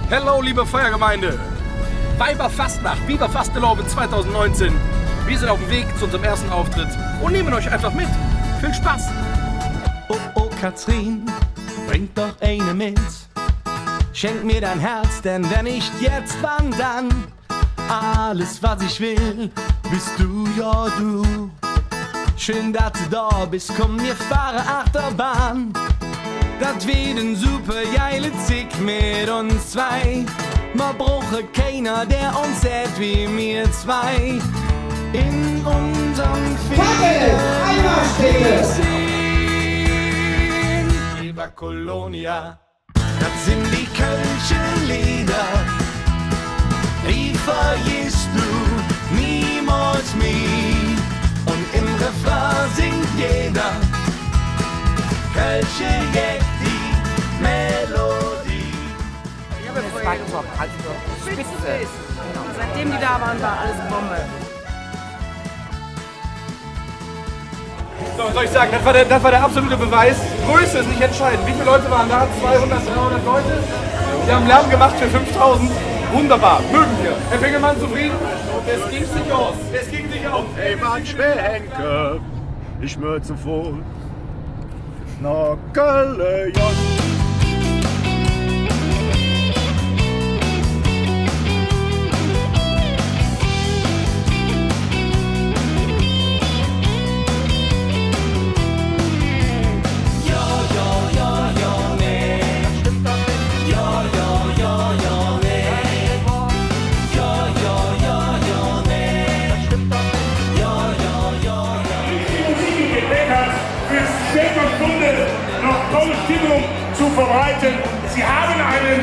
Hello, liebe Feiergemeinde! Weiberfastnacht, Viva Fastelovn 2019. Wir sind auf dem Weg zu unserem ersten Auftritt und nehmen euch einfach mit. Viel Spaß! Oh, oh, Katrin, bring doch eine mit. Schenk mir dein Herz, denn wenn nicht jetzt, wann dann? Alles, was ich will, bist du, ja du. Schön, dass du da bist, komm, wir fahren Achterbahn. Das wird ein super geile Zick mit uns zwei. Ma brauche keiner, der uns sieht wie mir zwei. In unserem Viva Colonia, das sind die kölschen Lieder. Die vergisst du niemals mehr. Und im Refrain singt jeder Kölsche Jack die Melodie. Das war top, also spitze. Seitdem die da waren, war alles Bombe. So, was soll ich sagen? Das war der absolute Beweis. Größe ist nicht entscheidend. Wie viele Leute waren da? 200, 300 Leute. Wir haben Lärm gemacht für 5000. Wunderbar, mögen wir. Herr Fingelmann zufrieden? Es ging sich aus. Es ging sich aus. Hey Mann, Henke, ich möchte voll. Na, Kölle, Jon. Noch tolle Stimmung zu verbreiten. Sie haben einen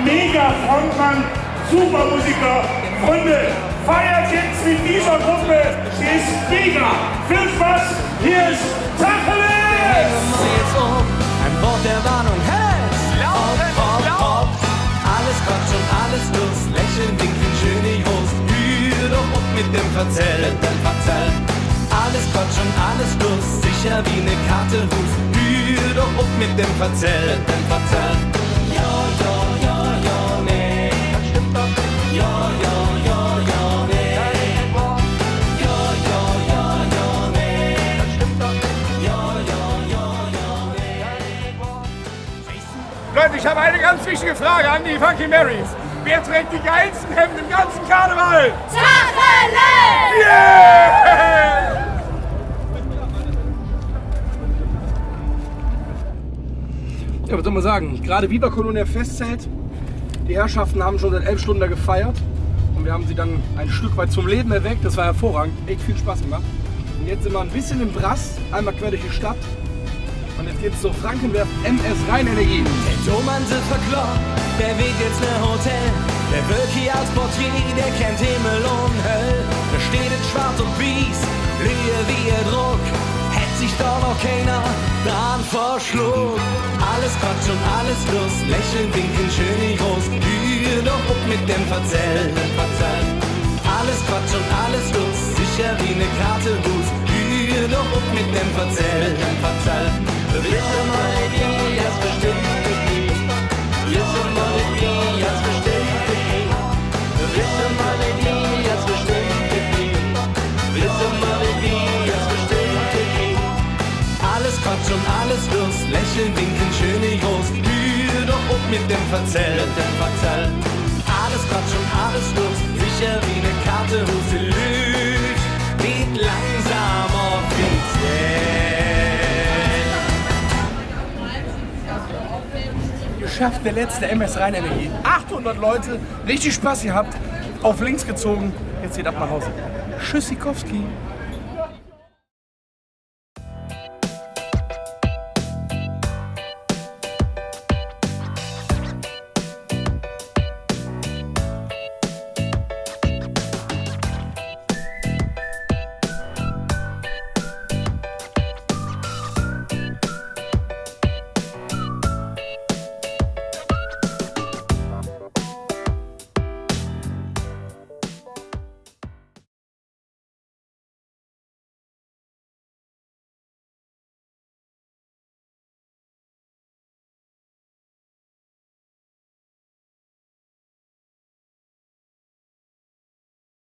mega Frontmann, super Musiker. Freunde, feiert jetzt mit dieser Gruppe. Sie ist mega. Viel Spaß. Hier ist Tacheles. Ein Wort der Warnung, hey! Hopp. Alles Quatsch und alles Lust. Lächeln, winken, schön die Brust. Hör doch up mit dem Verzell. Alles Quatsch und alles Lust. Sicher wie ne Karte Hus. Hör doch up mit dem Verzell. Ja, nee. Das stimmt doch nicht. Ja, nee. Ja, nee. Das stimmt doch nicht. Ja, nee. Leute, ich habe eine ganz wichtige Frage an die Funky Marys. Wer trägt die geilsten Hemden im ganzen Karneval? Tacheles! Yeah! Ja, was soll man sagen? Gerade Viva Colonia Festzelt. Die Herrschaften haben schon seit 11 Stunden da gefeiert. Und wir haben sie dann ein Stück weit zum Leben erweckt. Das war hervorragend. Echt viel Spaß gemacht. Und jetzt sind wir ein bisschen im Brast. Einmal quer durch die Stadt. Und jetzt geht's zur Frankenwerf MS Rheinenergie. Der Thomann ist verkloppt, der weht jetzt ne Hotel. Der Wölki als Portier, der kennt Himmel und Höll. Da steht in Schwarz und Wies, Lühe wie ihr Druck. Hätt sich doch noch keiner dran verschluckt. Alles Quatsch und alles Lust, lächeln, winken, schön die Groß. Hür doch up mit dem Verzell. Alles Quatsch und alles Lust, sicher wie ne Karte Hus. Hür doch up mit dem Verzell. Wisse mal die, jetzt bestimmt die. Wisse mal die, jetzt bestimmt die. Wisse mal die, jetzt bestimmt die. Wisse mal die, jetzt bestimmt die. Alles Quatsch und alles Lust, lächeln, winken, schön die groß. Hür doch up mit dem Verzell. Alles Quatsch und alles Lust, sicher wie ne Karte Hus. Lügt, geht langsam offiziell. Geschafft, der letzte MS Rheinenergie. 800 Leute, richtig Spaß gehabt, auf links gezogen. Jetzt geht ab nach Hause. Tschüssikowski.